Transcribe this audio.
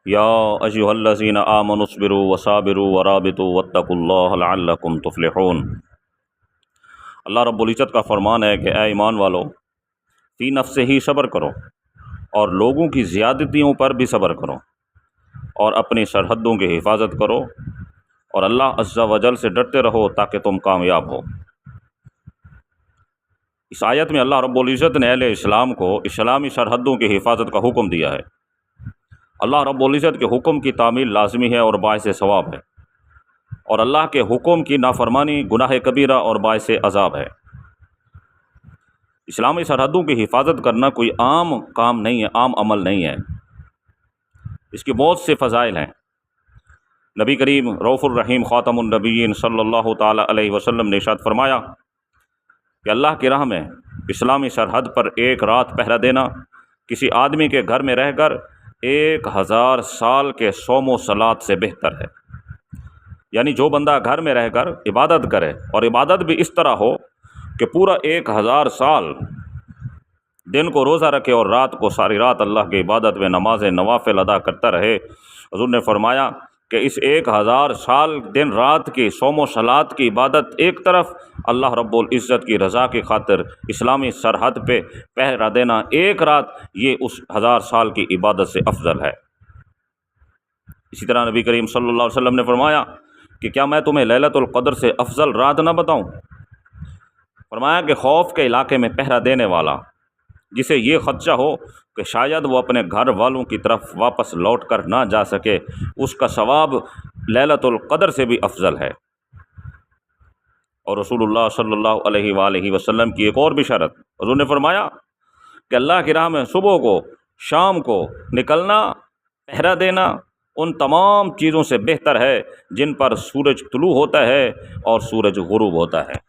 یا ایھا الذین آمنوا اصبروا وصابروا ورابطوا واتقوا اللہ لعلکم تفلحون۔ اللہ رب العزت کا فرمان ہے کہ اے ایمان والو، فی نفس ہی صبر کرو اور لوگوں کی زیادتیوں پر بھی صبر کرو اور اپنی سرحدوں کی حفاظت کرو اور اللہ عز و جل سے ڈرتے رہو تاکہ تم کامیاب ہو۔ اس آیت میں اللہ رب العزت نے اہل اسلام کو اسلامی سرحدوں کی حفاظت کا حکم دیا ہے۔ اللہ رب العزت کے حکم کی تعمیل لازمی ہے اور باعث ثواب ہے، اور اللہ کے حکم کی نافرمانی گناہ کبیرہ اور باعث عذاب ہے۔ اسلامی سرحدوں کی حفاظت کرنا کوئی عام کام نہیں ہے، عام عمل نہیں ہے، اس کے بہت سے فضائل ہیں۔ نبی کریم رؤوف الرحیم خاتم النبیین صلی اللہ تعالیٰ علیہ وسلم نے ارشاد فرمایا کہ اللہ کی راہ میں اسلامی سرحد پر ایک رات پہرا دینا کسی آدمی کے گھر میں رہ کر 1000 سال کے صوم و صلات سے بہتر ہے۔ یعنی جو بندہ گھر میں رہ کر عبادت کرے اور عبادت بھی اس طرح ہو کہ پورا 1000 سال دن کو روزہ رکھے اور رات کو ساری رات اللہ کی عبادت میں نماز نوافل ادا کرتا رہے، حضور نے فرمایا کہ اس 1000 سال دن رات کی صوم و صلات کی عبادت ایک طرف، اللہ رب العزت کی رضا کی خاطر اسلامی سرحد پہ پہرا دینا ایک رات، یہ اس 1000 سال کی عبادت سے افضل ہے۔ اسی طرح نبی کریم صلی اللہ علیہ وسلم نے فرمایا کہ کیا میں تمہیں لیلۃ القدر سے افضل رات نہ بتاؤں؟ فرمایا کہ خوف کے علاقے میں پہرا دینے والا جسے یہ خدشہ ہو کہ شاید وہ اپنے گھر والوں کی طرف واپس لوٹ کر نہ جا سکے، اس کا ثواب لیلۃ القدر سے بھی افضل ہے۔ اور رسول اللہ صلی اللہ علیہ وآلہ وسلم کی ایک اور بشارت، حضور نے فرمایا کہ اللہ کی راہ میں صبح کو شام کو نکلنا، پہرا دینا ان تمام چیزوں سے بہتر ہے جن پر سورج طلوع ہوتا ہے اور سورج غروب ہوتا ہے۔